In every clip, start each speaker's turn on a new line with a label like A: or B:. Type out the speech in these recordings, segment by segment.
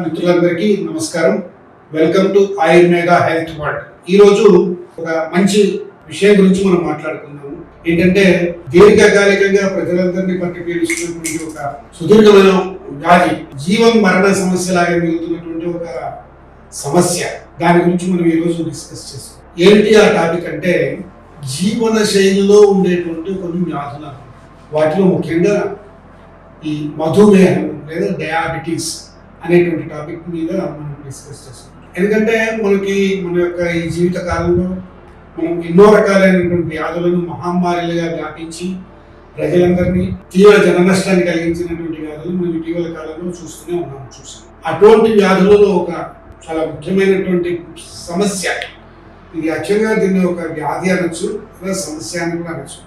A: మిత్రులందరికీ నమస్కారం. Welcome to Ayurveda health world. ఈరోజు ఒక మంచి విషయం గురించి మనం మాట్లాడుకుందాము. ఏంటంటే దీర్ఘకాలికంగా ప్రజలందరినీ పట్టి పీడిస్తున్నటువంటి ఒక సుదీర్ఘమైన వ్యాధి, జీవన మరణ సమస్యలాగా మిగులుతున్నటువంటి ఒక సమస్య. దాని గురించి మనం ఈరోజు డిస్కస్ చేస్తాం. ఏంటి ఆ టాపిక్ అంటే జీవన శైలిలో ఉండేటువంటి కొన్ని వ్యాధులు. వాటిలో ముఖ్యంగా ఈ మధుమేహం లేదా డయాబెటీస్ అనేటువంటి టాపిక్ మీద మనం డిస్కస్ చేస్తాం. ఎందుకంటే మనకి మన యొక్క ఈ జీవిత కాలంలో మనం ఎన్నో రకాలైనటువంటి వ్యాధులను మహమ్మారిలుగా వ్యాపించి ప్రజలందరినీ తీవ్ర జన నష్టాన్ని కలిగించినటువంటి వ్యాధులు మనం ఇటీవల కాలంలో చూస్తూనే ఉన్నాము. అటువంటి వ్యాధులలో ఒక చాలా ముఖ్యమైనటువంటి సమస్య ఇది. యాక్చువల్గా దీన్ని ఒక వ్యాధి అనొచ్చు, సమస్య అని కూడా అనొచ్చు.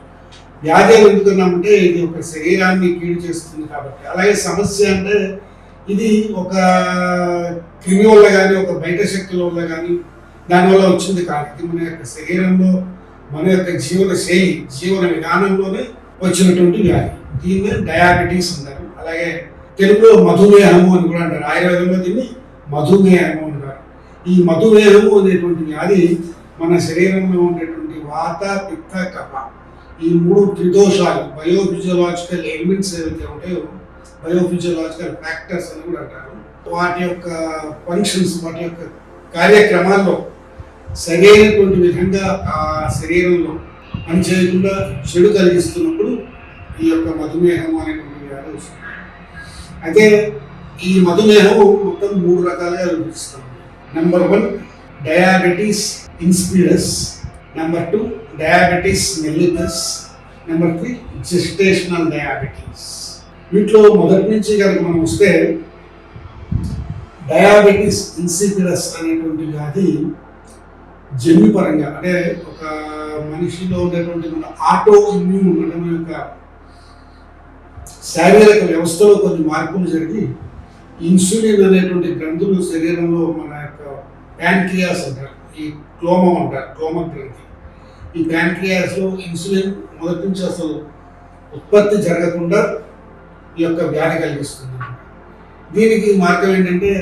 A: వ్యాధి అని ఎందుకున్నామంటే ఇది ఒక శరీరాన్ని కీడు చేస్తుంది కాబట్టి. అలాగే సమస్య అంటే ఇది ఒక క్రిమి వల్ల కానీ ఒక బయట శక్తుల వల్ల కానీ దానివల్ల వచ్చింది కాదు. ఇది మన యొక్క శరీరంలో మన యొక్క జీవన శైలి, జీవన విధానంలోనే వచ్చినటువంటి వ్యాధి. దీన్ని డయాబెటీస్ అంటారు. అలాగే తెలుగులో మధుమేహము అని కూడా అంటారు. ఆయుర్వేదంలో దీన్ని మధుమేహము అంటారు. ఈ మధుమేహము అనేటువంటి వ్యాధి మన శరీరంలో ఉండేటువంటి వాత, పిత్త, కఫ ఈ మూడు త్రిదోషాలు, బయోఫిజియోలాజికల్ ఎలిమెంట్స్ ఏవైతే ఉంటాయో, బయోఫిజియోలాజికల్ ఫ్యాక్టర్స్ అని కూడా అంటారు. వాటి యొక్క ఫంక్షన్స్, వాటి యొక్క కార్యక్రమాల్లో సరైనటువంటి విధంగా ఆ శరీరంలో పనిచేయకుండా చెడు కలిగిస్తున్నప్పుడు ఈ యొక్క మధుమేహం అనేటువంటి వ్యాధి వస్తుంది. అయితే ఈ మధుమేహం మొత్తం 3 రకాలుగా విభజిస్తాం. Number 1 diabetes insipidus, number 2 diabetes mellitus, number 3 gestational diabetes. వీటిలో మొదటి నుంచి కనుక మనం వస్తే డయాబెటీస్ ఇన్సిపిడస్ అనేటువంటి వ్యాధి జన్యుపరంగా, అంటే ఒక మనిషిలో ఉండేటువంటి మన ఆటో ఇమ్యూన్ అంటే మన యొక్క శారీరక వ్యవస్థలో కొన్ని మార్పులు జరిగి ఇన్సులిన్ అనేటువంటి గ్రంథులు శరీరంలో మన యొక్క ప్యాంక్రియాస్ అంటారు, ఈ క్లోమం అంటారు, క్లోమ గ్రంథి. ఈ ప్యాంక్రియాస్లో ఇన్సులిన్ మొదటి నుంచి అసలు ఉత్పత్తి జరగకుండా ఈ యొక్క వ్యాధి కలిగిస్తుంది. దీనికి మార్గం ఏంటంటే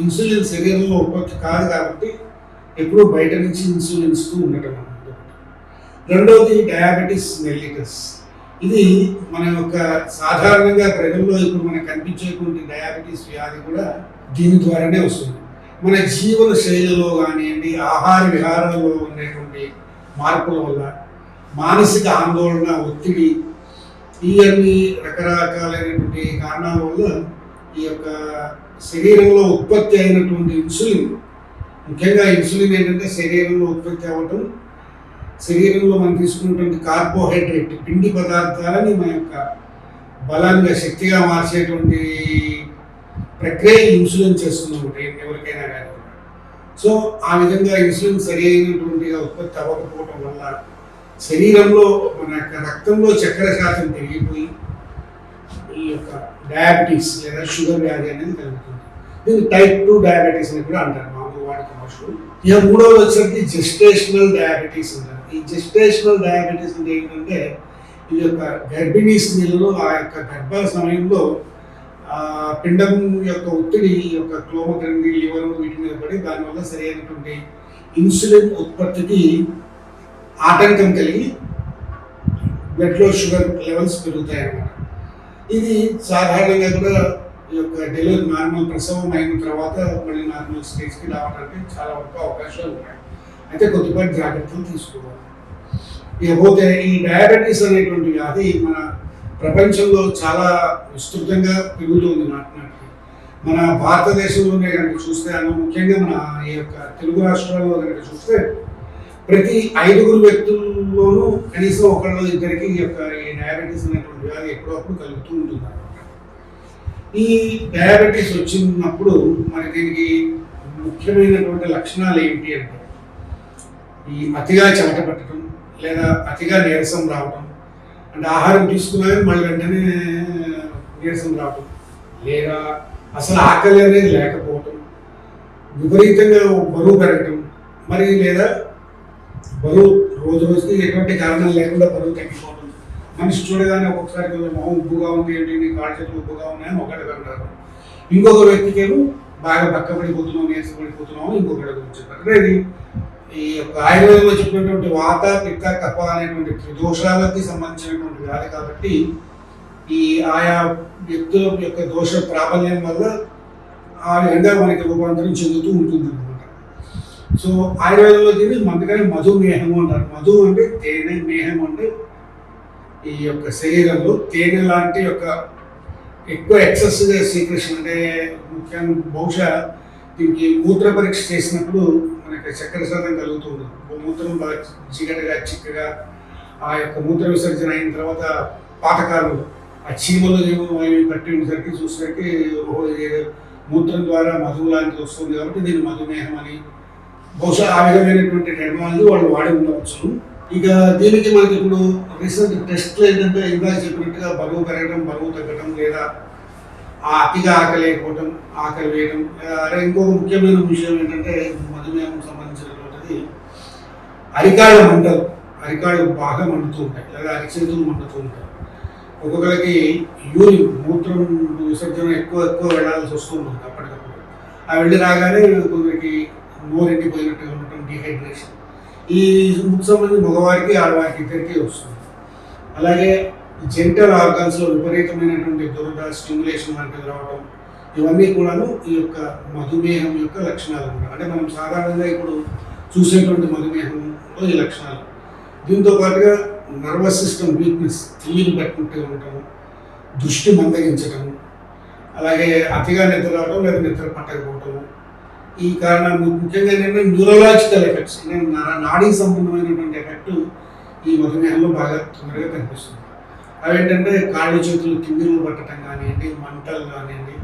A: ఇన్సులిన్ శరీరంలో ఉత్పత్తి కాదు కాబట్టి ఎప్పుడూ బయట నుంచి ఇన్సులిన్ ఇస్తూ ఉండటం అన్నమాట. రెండవది డయాబెటీస్ మెల్లిటస్. ఇది మన యొక్క సాధారణంగా ప్రజల్లో ఇప్పుడు మనకు కనిపించేటువంటి డయాబెటీస్ వ్యాధి కూడా దీని ద్వారానే వస్తుంది. మన జీవన శైలిలో కానివ్వండి, ఆహార విహారాల్లో ఉండేటువంటి మార్పుల వల్ల, మానసిక ఆందోళన, ఒత్తిడి, ఇవన్నీ రకరకాలైనటువంటి కారణాల వల్ల ఈ యొక్క శరీరంలో ఉత్పత్తి అయినటువంటి ఇన్సులిన్, ముఖ్యంగా ఇన్సులిన్ ఏంటంటే శరీరంలో ఉత్పత్తి అవ్వటం, శరీరంలో మనం తీసుకున్నటువంటి కార్బోహైడ్రేట్ పిండి పదార్థాలని మన యొక్క బలంగా శక్తిగా మార్చేటువంటి ప్రక్రియ ఇన్సులిన్ చేస్తున్నమాట ఎవరికైనా కానీ. సో ఆ విధంగా ఇన్సులిన్ సరి అయినటువంటిగా ఉత్పత్తి అవ్వకపోవటం వల్ల శరీరంలో మన యొక్క రక్తంలో చక్కెర శాతం పెరిగిపోయి ఈ యొక్క డయాబెటీస్ లేదా షుగర్ వ్యాధి అనేది కలుగుతుంది. దీన్ని టైప్ 2 డయాబెటీస్ అని కూడా అంటారు మామూలు వాడికి భాషలో. ఇక మూడవది వచ్చేసరికి జెస్టేషనల్ డయాబెటీస్ అంటారు. ఈ జెస్టేషనల్ డయాబెటీస్ అంటే ఏంటంటే ఈ యొక్క గర్భిణీ స్త్రీలలో ఆ యొక్క గర్భ సమయంలో పిండం యొక్క ఒత్తిడి ఈ యొక్క క్లోమ గ్రంథి, లివర్ వీటి మీద పడి దానివల్ల సరైనటువంటి ఇన్సులిన్ ఉత్పత్తికి ఆటంకం కలిగి బ్లడ్లో షుగర్ లెవెల్స్ పెరుగుతాయి అన్నమాట. ఇది సాధారణంగా కూడా ఈ యొక్క డెలివరీ నార్మల్ ప్రసవం అయిన తర్వాత మళ్ళీ నార్మల్ స్టేజ్కి రావడానికి చాలా వరకు అవకాశాలు ఉన్నాయి. అయితే కొద్దిపాటి జాగ్రత్తలు తీసుకోవాలి. ఇకపోతే ఈ డయాబెటీస్ అనేటువంటి వ్యాధి మన ప్రపంచంలో చాలా విస్తృతంగా పెరుగుతుంది నాటికి. మన భారతదేశంలోనే కనుక చూస్తే, ముఖ్యంగా మన ఈ యొక్క తెలుగు రాష్ట్రాల్లో కనుక చూస్తే ప్రతి 5 వ్యక్తుల్లోనూ కనీసం 1-2 ఈ యొక్క ఈ డయాబెటీస్ అనేటువంటి వ్యాధి ఎప్పుడప్పుడు కలుగుతూ ఉంటుంది. ఈ డయాబెటీస్ వచ్చినప్పుడు మరి దీనికి ముఖ్యమైనటువంటి లక్షణాలు ఏంటి అంటే ఈ అతిగా చెమట పట్టడం, లేదా అతిగా నీరసం రావడం, అంటే ఆహారం తీసుకున్నా మళ్ళీ వెంటనే నీరసం రావడం, లేదా అసలు ఆకలి అనేది లేకపోవటం, విపరీతంగా బరువు పెరగటం, మరి లేదా బరువు రోజు రోజుకి ఎటువంటి కారణం లేకుండా బరువు తగ్గిపోవడం, మనిషి చూడగానే ఒక్కొక్కసారి కొంచెం మొహం ఉబ్బుగా ఉంది, ఏంటి నీ కాళ్ళు చేతులు ఉబ్బుగా ఉన్నాయని ఒకటి అంటారు. ఇంకొక వ్యక్తికేమో బాగా పక్కబడిపోతున్నాం, నీరసపడిపోతున్నాం అని ఇంకొకటి గురించి చెప్పారు. అంటే ఇది ఈ యొక్క ఆయుర్వేదంలో చెప్పినటువంటి వాత పిత్త కఫ అనేటువంటి త్రిదోషాలకి సంబంధించినటువంటి వ్యాధి కాబట్టి ఈ ఆయా వ్యక్తుల యొక్క దోష ప్రాబల్యం వల్ల ఆ విధంగా మనకి రూపాంతరం చెందుతూ ఉంటుంది అనమాట. సో ఆయుర్వేదంలో దీన్ని అందుకని మధుమేహము అంటారు. మధు అంటే తేనె, మేహం అంటే ఈ యొక్క శరీరంలో తేనె లాంటి యొక్క ఎక్కువ ఎక్సెస్గా సీక్రెషన్, అంటే ముఖ్యంగా బహుశా దీనికి మూత్ర పరీక్ష చేసినప్పుడు మనకి చక్కెర శాతం కలుగుతుంది. మూత్రం బాగా జిగటగా చిక్కగా ఆ యొక్క మూత్ర విసర్జన అయిన తర్వాత పాతకాలు ఆ చీమలు అవి పట్టి ఉండేసరికి చూసేసరికి మూత్రం ద్వారా మధువు లాంటిది వస్తుంది కాబట్టి దీన్ని మధుమేహం అని బహుశా ఆ విధమైనటువంటి టెక్నాలజీ వాళ్ళు వాడి ఉండవచ్చు. ఇక దీనికి మనకి ఇప్పుడు రీసెంట్ టెస్ట్లు ఏంటంటే ఇందాక చెప్పినట్టుగా బరువు పెరగడం, బరువు తగ్గడం, లేదా ఆ అతిగా ఆకలి లేకపోవడం, ఆకలి వేయడం. ఇంకొక ముఖ్యమైన విషయం ఏంటంటే మధుమేహం సంబంధించినటువంటిది అరికాళ్ళ మంటలు, అరికాళ్ళు బాగా మండుతూ ఉంటాయి, లేదా అరిచేతులు మండుతూ ఉంటాయి. ఒక్కొక్కరికి యూరిన్ మూత్రం విసర్జన ఎక్కువ వెళ్ళాల్సి వస్తూ ఉంటుంది అప్పటికప్పుడు. ఆ వెళ్ళి రాగానే కొందరికి నోరు ఎండిపోయినట్టుగా ఉండటం, డీహైడ్రేషన్. ఈ సంబంధించి మగవారికి ఆడవారికి ఇద్దరికీ వస్తుంది. అలాగే జెంటల్ ఆర్గాన్స్లో విపరీతమైనటువంటి దురద, స్టిమ్యులేషన్ వంటివి రావడం, ఇవన్నీ కూడాను ఈ యొక్క మధుమేహం యొక్క లక్షణాలు అన్నమాట. అంటే మనం సాధారణంగా ఇప్పుడు చూసేటువంటి మధుమేహంలో ఈ లక్షణాలు. దీంతో పాటుగా నర్వస్ సిస్టమ్ వీక్నెస్, తీరు పట్టినట్టుగా ఉండటము, దృష్టి మందగించటము, అలాగే అతిగా నిద్ర రావడం లేదా నిద్ర పట్టకపోవటము. ఈ కారణాలు ముఖ్యంగా ఏంటంటే న్యూరలాజికల్ ఎఫెక్ట్స్, నాడీ సంబంధమైనటువంటి ఎఫెక్ట్ ఈ మధుమేహంలో బాగా తొందరగా కనిపిస్తుంది. అవేంటంటే కాళ్ళు చేతులు తిమ్మిరులు పట్టడం కానివ్వండి, మంటలు కానివ్వండి,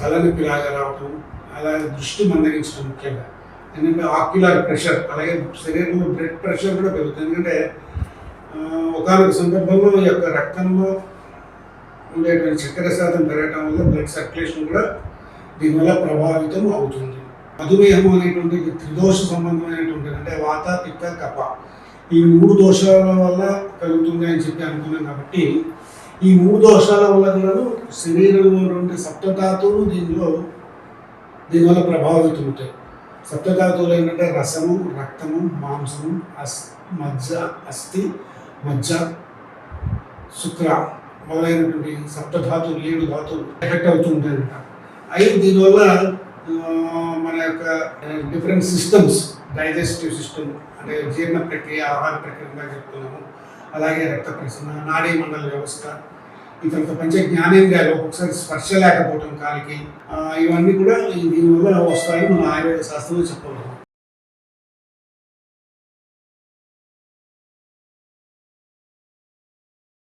A: తలనొప్పిలాగా రావటం, అలాగే దృష్టి మందగించడం. ముఖ్యంగా ఎందుకంటే ఆక్యులర్ ప్రెషర్, అలాగే శరీరంలో బ్లడ్ ప్రెషర్ కూడా పెరుగుతుంది. ఎందుకంటే ఒకనొక సందర్భంలో ఈ యొక్క రక్తంలో ఉండేటువంటి చక్కెర శాతం పెరగటం వల్ల బ్లడ్ సర్క్యులేషన్ కూడా దీనివల్ల ప్రభావితం అవుతుంది. మధుమేహం అనేటువంటిది త్రిదోష సంబంధమైనటువంటిది, అంటే వాత పిత్త కఫ, ఈ 3 దోషాల వల్ల కలుగుతుంది అని చెప్పి అనుకున్నాం. కాబట్టి ఈ 3 దోషాల వల్ల కూడా శరీరంలో ఉన్నటువంటి సప్తధాతువులు దీనివల్ల ప్రభావితం అవుతాయి. సప్తధాతువులు ఏంటంటే రసము, రక్తము, మాంసము, మజ్జ, అస్థి, మజ్జ, శుక్ర మొదలైనటువంటి సప్తధాతువులు, 7 ధాతువులు ఎఫెక్ట్ అవుతూ ఉంటాయంట. అయితే దీనివల్ల మన యొక్క డిఫరెంట్ సిస్టమ్స్, డైజెస్టివ్ సిస్టమ్ అంటే జీర్ణ ప్రక్రియ, ఆహార ప్రక్రియగా చెప్తున్నాము, అలాగే రక్త ప్రసరణ, నాడీ మండల వ్యవస్థ, ఈ తర్వాత పంచ జ్ఞానేంద్రియాలు, ఒకసారి స్పర్శ లేకపోవటం కాలికి, ఇవన్నీ కూడా దీనివల్ల వస్తాయని మన ఆయుర్వేద శాస్త్రంలో చెప్పగలం.